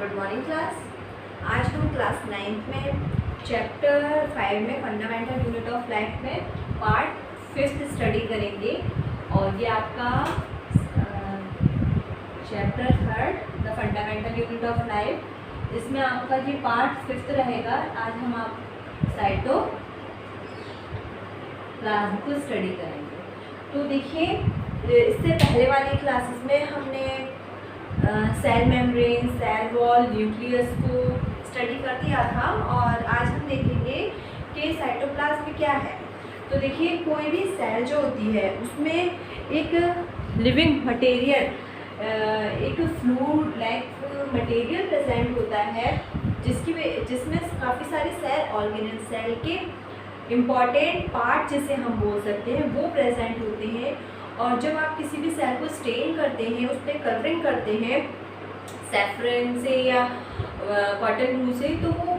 Good morning class. आज हम class 9th में चैप्टर 5 में फंडामेंटल यूनिट ऑफ लाइफ में पार्ट 5th स्टडी करेंगे और ये आपका chapter 3 the fundamental unit of life, इसमें आपका ये पार्ट 5th रहेगा। आज हम आप साइटोप्लाज्म को स्टडी करेंगे। तो देखिए, इससे पहले वाली क्लासेस में हमने cell membrane, cell wall, nucleus को स्टडी कर दिया था और आज हम देखेंगे कि साइटोप्लाज्म में क्या है। तो देखिए, कोई भी सेल जो होती है उसमें एक लिविंग मटेरियल, एक फ्लूइड लाइक मटेरियल प्रेजेंट होता है जिसमें काफ़ी सारे सेल ऑर्गेनल, सेल के इम्पॉर्टेंट पार्ट जिसे हम बोल सकते हैं वो प्रेजेंट होते हैं। और जब आप किसी भी सेल को स्टेन करते हैं, उस पर कलरिंग करते हैं सैफरन से या कॉटन ब्लू से, तो वो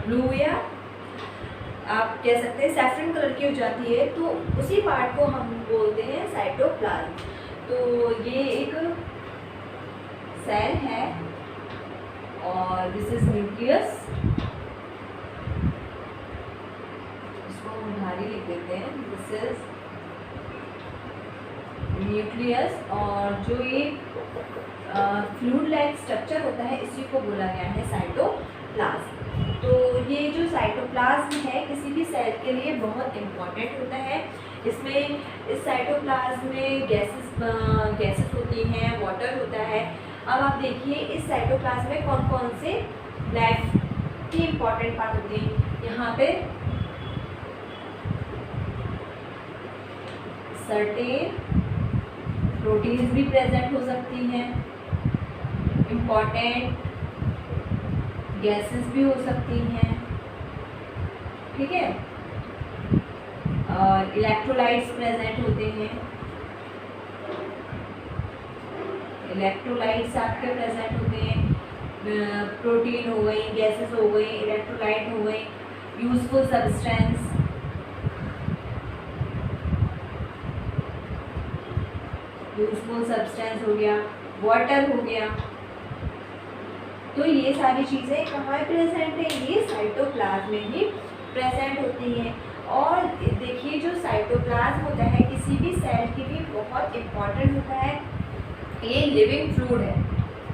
ब्लू या आप कह सकते हैं सैफरन कलर की हो जाती है। तो उसी पार्ट को हम बोलते हैं साइटोप्लाज्म। तो ये एक सेल है और दिस इज न्यूक्लियस। इसको हम भारी लिख देते हैं, दिस इज न्यूक्लियस। और जो ये फ्लूइड लाइक स्ट्रक्चर होता है इसी को बोला गया है साइटोप्लाज्म। तो ये जो साइटोप्लाज्म है किसी भी सेल के लिए बहुत इम्पॉर्टेंट होता है। इसमें इस साइटोप्लाज्म में गैसेस होती हैं, वाटर होता है। अब आप देखिए, इस साइटोप्लाज्म में कौन कौन से लाइफ की इम्पॉर्टेंट पार्ट होते हैं। यहाँ पे सर्टेन प्रोटीन्स भी प्रेजेंट हो सकती हैं, इम्पॉर्टेंट गैसेस भी हो सकती हैं, ठीक है। और इलेक्ट्रोलाइट्स प्रेजेंट होते हैं, इलेक्ट्रोलाइट्स आपके प्रेजेंट होते हैं। प्रोटीन हो गई, गैसेस हो गई, इलेक्ट्रोलाइट हो गई, यूजफुल सब्सटेंस, यूजफुल सब्सटेंस हो गया, वाटर हो गया। तो ये सारी चीज़ें कहाँ प्रेजेंट है? ये साइटोप्लाज्म में ही प्रेजेंट होती हैं। और देखिए, जो साइटोप्लाज्म होता है किसी भी सेल के लिए बहुत इम्पॉर्टेंट होता है। ये लिविंग फ्लूइड है।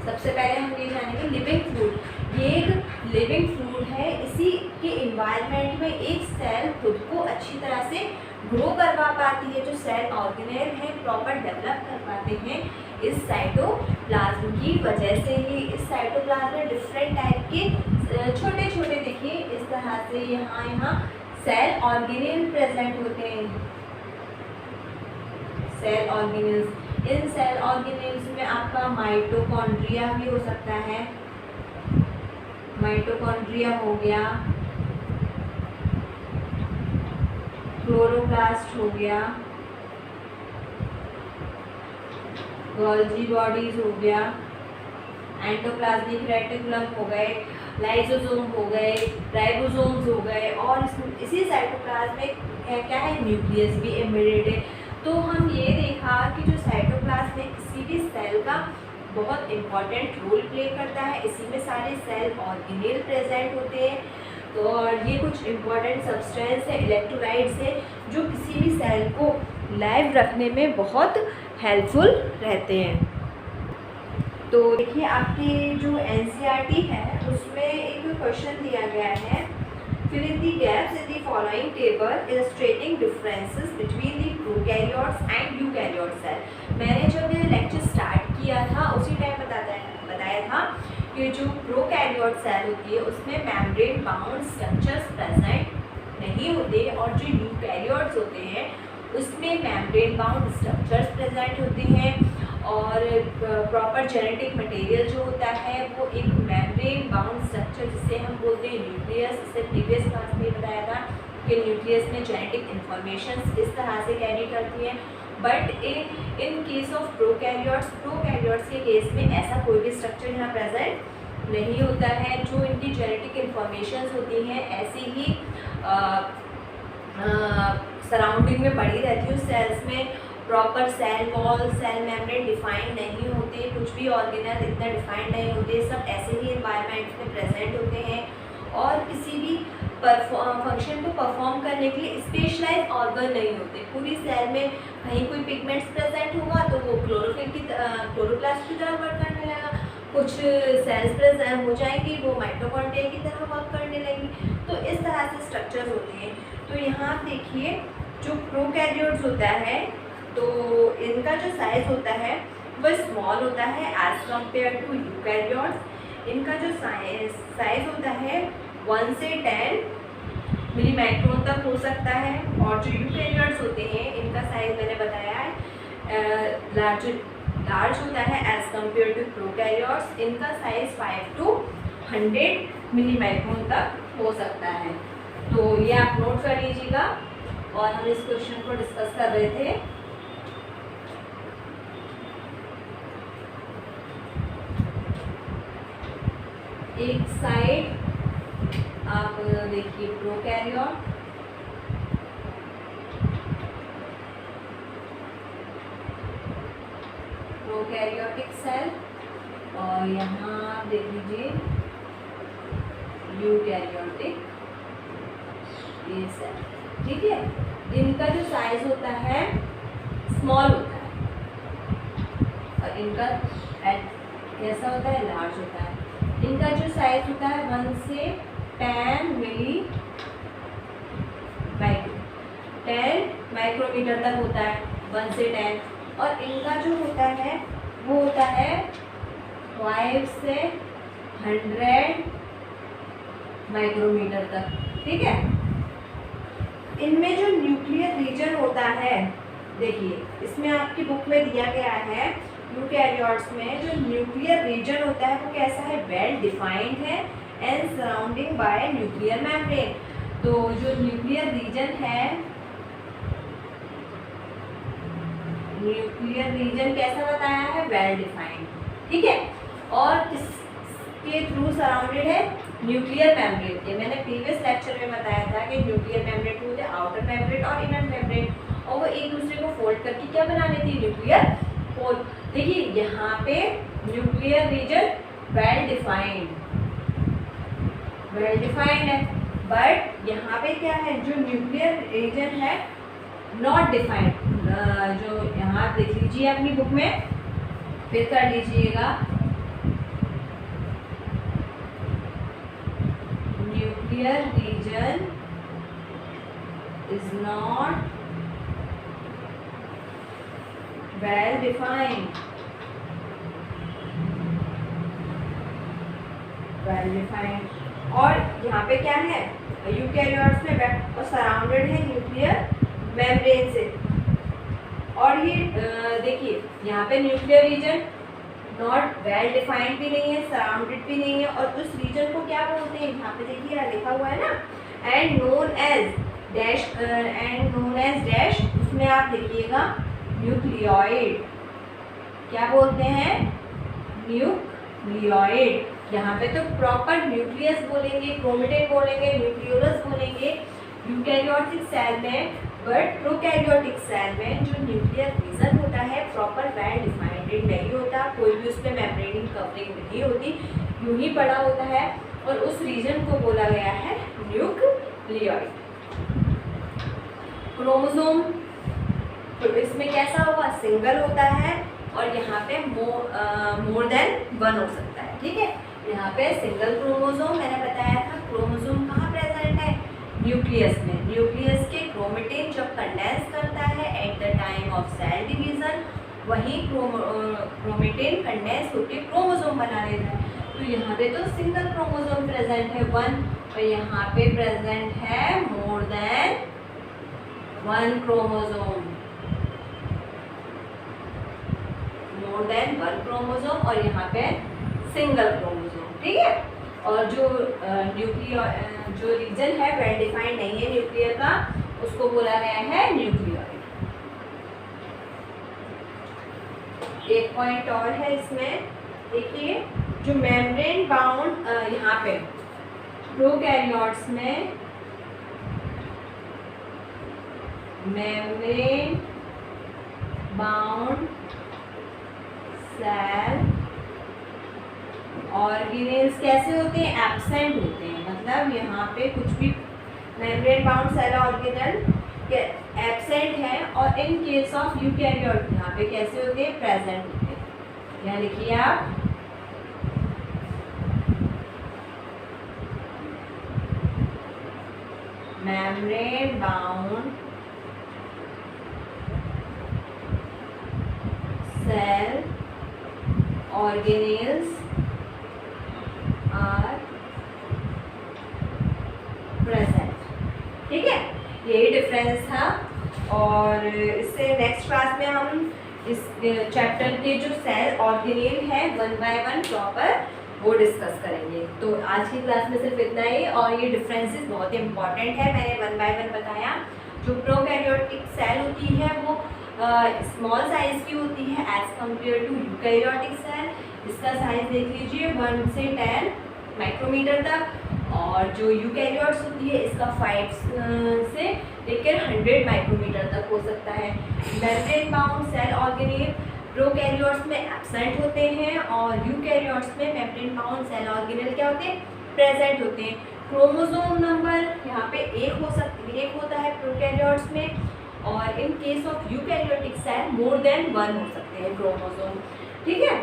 सबसे पहले हम ये जानेंगे लिविंग फ्लूइड। ये एक लिविंग फ्लूइड है। इसी के इन्वायरमेंट में एक सेल खुद को अच्छी तरह से ग्रो करवा पाती है। जो सेल ऑर्गेनेल है प्रॉपर डेवलप कर पाते हैं इस साइटोप्लाज्म की वजह से ही। इस साइटोप्लाज्म में डिफरेंट टाइप के छोटे छोटे, देखिए इस तरह से यहाँ सेल ऑर्गेनेल प्रेजेंट होते हैं। सेल ऑर्गेनेल्स, इन सेल ऑर्गेनेल्स में आपका माइटोकॉन्ड्रिया भी हो सकता है। माइटोकॉन्ड्रिया हो गया, क्लोरोप्लास्ट हो गया, गोल्जी बॉडीज हो गया, एंडोप्लाज्मिक रेटिकुलम हो गए, लाइसोसोम हो गए, राइबोसोम्स हो गए। और इसी साइटोप्लाज्म में क्या है? न्यूक्लियस भी एम्बेडेड है। तो हम ये देखा कि जो साइटोप्लाज्म में किसी भी सेल का बहुत इम्पॉर्टेंट रोल प्ले करता है। इसी में सारे सेल ऑर्गेनेल प्रेजेंट होते हैं। तो और ये कुछ इम्पॉर्टेंट सब्सटेंस है, इलेक्ट्रोलाइट्स है, जो किसी भी सेल को लाइव रखने में बहुत हेल्पफुल रहते हैं। तो देखिए, आपके जो NCERT है उसमें एक क्वेश्चन दिया गया है, fill in the gaps in the following table illustrating differences between the prokaryotes and eukaryote cell. मैंने जब ये लेक्चर स्टार्ट किया था उसी टाइम बताया था कि जो प्रोकैरियोट सेल होती है उसमें मेम्ब्रेन बाउंड स्ट्रक्चर्स प्रेजेंट नहीं होते और जो यूकैरियोट्स होते हैं उसमें मेम्ब्रेन बाउंड स्ट्रक्चर्स प्रेजेंट होते हैं। और प्रॉपर जेनेटिक मटेरियल जो होता है वो एक मेम्ब्रेन बाउंड स्ट्रक्चर जिसे हम बोलते हैं न्यूक्लियस। इससे प्रीवियस क्लास में बताया था कि न्यूक्लियस में जेनेटिक इंफॉर्मेशन इस तरह से कैरी करती है। But in case of prokaryotes के केस में ऐसा कोई भी स्ट्रक्चर यहाँ प्रेजेंट नहीं होता है। जो इनकी जेनेटिक इंफॉर्मेशन होती हैं ऐसी ही सराउंडिंग में पड़ी रहती है। सेल्स में proper cell wall, cell membrane define नहीं होते। कुछ कुछ भी ऑर्गेनल इतना डिफाइंड नहीं होते, सब ऐसे ही एनवायरनमेंट में प्रेजेंट होते हैं और किसी भी फंक्शन को परफॉर्म करने के लिए स्पेशलाइज ऑर्गन नहीं होते। पूरी सेल में कहीं कोई पिगमेंट्स प्रेजेंट होगा तो वो क्लोरोप्लास्ट की तरह वर्क करने लगेगा, कुछ सेल्स प्रेजेंट हो जाएंगी वो माइटोकॉन्ड्रिया की तरह वर्क करने लगेगी। तो इस तरह से स्ट्रक्चर्स होते हैं। तो यहाँ देखिए जो प्रोकैरियोट्स होता है तो इनका जो साइज़ होता है वो स्मॉल होता है एज कम्पेयर टू यूकैरियोट्स। इनका जो साइज़ होता है 1 से 10 मिलीमाइक्रोन तक हो सकता है। और जो यूकैरियोट्स होते हैं इनका साइज़ मैंने बताया है लार्ज होता है एज कम्पेयर टू प्रोकैरियोट्स। इनका साइज़ 5 to 100 मिलीमाइक्रोन तक हो सकता है। तो ये आप नोट कर लीजिएगा। और हम इस क्वेश्चन को डिस्कस कर रहे थे। एक साइड आप देखिए प्रोकैरियोट, प्रोकैरियोटिक सेल, और यहाँ आप देख लीजिए यूकैरियोटिक ये सेल। ठीक है, इनका जो साइज होता है स्मॉल होता है और इनका कैसा होता है, लार्ज होता है। इनका जो साइज होता है 1 से 10 माइक्रोमीटर तक होता है, 1 से 10। और इनका जो होता है वो होता है 5 से 100 माइक्रोमीटर तक। ठीक है, इनमें जो न्यूक्लियर रीजन होता है, देखिए इसमें आपकी बुक में दिया गया है यूकैरियोट्स में जो न्यूक्लियर रीजन होता है वो कैसा है, वेल डिफाइंड है and surrounding by nuclear membrane. तो जो न्यूक्लियर रीजन है, न्यूक्लियर रीजन कैसा बताया है, वेल डिफाइंड। ठीक है, और किसके थ्रू सराउंडेड है, न्यूक्लियर मेम्ब्रेन के। मैंने प्रीवियस लेक्चर में बताया था कि nuclear membrane two the outer membrane और इनर मेम्ब्रेन, और वो एक दूसरे को फोल्ड करके क्या बना लेती है, न्यूक्लियर होल। देखिए यहाँ पे न्यूक्लियर रीजन वेल डिफाइंड है, बट यहाँ पे क्या है, जो न्यूक्लियर रीजन है नॉट डिफाइंड। जो यहाँ देख लीजिए अपनी बुक में, फिर कर लीजिएगा, nuclear region is not well defined, और यहाँ पे क्या है, यूकैरियोट्स में और सराउंडेड है न्यूक्लियर मेम्ब्रेन से। और ये देखिए यहाँ पे nuclear region not well defined भी नहीं है, सराउंडेड भी नहीं है, और उस रीजन को क्या बोलते हैं, यहाँ पे देखिए लिखा हुआ है ना, एंड नोन एज डैश, उसमें आप देखिएगा न्यूक्लियोइड, क्या बोलते हैं, न्यूक्लियोइड। यहाँ पे तो प्रॉपर न्यूक्लियस बोलेंगे, क्रोमेटिन बोलेंगे, न्यूक्लियोलस बोलेंगे यूकैरियोटिक सेल में, बट प्रोकैरियोटिक सेल में जो न्यूक्लियर रीजन होता है प्रॉपर वेल डिफाइंड नहीं होता, कोई भी उस पर मेम्ब्रेन कवरिंग नहीं होती, यूं ही पड़ा होता है, और उस रीजन को बोला गया है न्यूक्लियोइड। क्रोमोसोम तो इसमें कैसा होगा, सिंगल होता है, और यहाँ पे मोर देन 1 हो सकता है। ठीक है, यहाँ पे सिंगल क्रोमोसोम मैंने बताया था। क्रोमोसोम कहाँ प्रेजेंट है, न्यूक्लियस में। न्यूक्लियस के क्रोमेटिन जब कंडेंस करता है at the time of cell division, वही क्रोमेटिन कंडेंस होकर क्रोमोसोम बना लेता है। तो यहाँ पे तो सिंगल क्रोमोसोम प्रेजेंट है 1, और यहाँ पे प्रेजेंट है मोर देन 1 क्रोमोसोम, मोर देन 1 क्रोमोसोम, और यहाँ पे सिंगल क्रोमोसोम। ठीक है, और जो जो रीजन है वेल डिफाइंड नहीं है न्यूक्लियर का, उसको बोला गया है न्यूक्लियोइड। एक पॉइंट और है इसमें, देखिए जो मेम्ब्रेन बाउंड, यहाँ पे प्रोकैरियोट्स में मेम्ब्रेन बाउंड सेल ऑर्गेनेल्स कैसे होते हैं? एब्सेंट होते हैं, मतलब यहाँ पे कुछ भी membrane bound cell organelle absent है, और इन केस ऑफ यूकैरियोट यहाँ पे कैसे होते हैं? प्रेजेंट होते हैं। यहाँ लिखिए आप membrane bound cell organelles are present. ठीक है, यही डिफरेंस था। और इससे नेक्स्ट क्लास में हम इस चैप्टर के जो सेल ऑर्गेनेल है 1 बाय 1 प्रॉपर वो डिस्कस करेंगे। तो आज की क्लास में सिर्फ इतना ही, और ये डिफरेंसेस बहुत इंपॉर्टेंट है, मैंने 1 बाय 1 बताया। जो प्रोकैरियोटिक सेल होती है वो स्मॉल साइज की होती है as compare to eukaryotic cell. इसका साइज देख लीजिए 1 से 10 माइक्रोमीटर तक, और जो यूकैरियोट्स होती है इसका 5 से लेकर 100 माइक्रोमीटर तक हो सकता है। Membrane bound cell organelle prokaryotes में एब्सेंट होते हैं, और यूकैरियोट्स में मेम्ब्रेन बाउंड सेल ऑर्गेनेल क्या होते हैं? प्रेजेंट होते हैं। क्रोमोसोम नंबर यहाँ पे एक होता है प्रोकैरियोट्स में, और in case of eukaryotic cell more than 1 हो सकते हैं क्रोमोसोम। ठीक है,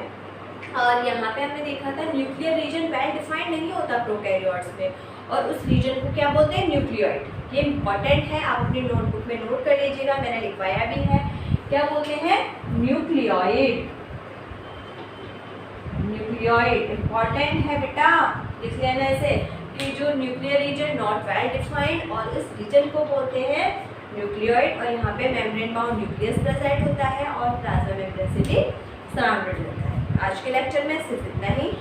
और यहाँ पे हमने देखा था न्यूक्लियर रीजन वेल डिफाइंड नहीं होता प्रोकैरियोट्स में, और उस रीजन को क्या बोलते हैं? न्यूक्लियोइड। ये इंपॉर्टेंट है, आप अपनी नोटबुक में नोट कर लीजिएगा, मैंने लिखवाया भी है। क्या बोलते हैं? न्यूक्लियोइड। न्यूक्लियोइड इंपॉर्टेंट है बेटा, लिख लेना ऐसे कि जो nuclear reason not well defined, और इस रीजन को बोलते हैं न्यूक्लियोइड। और यहाँ पे मेम्ब्रेन बाउंड न्यूक्लियस प्रेजेंट होता है, और प्लाज्मा मेम्ब्रेन से भी सराउंडेड होता है। आज के लेक्चर में सिर्फ इतना ही।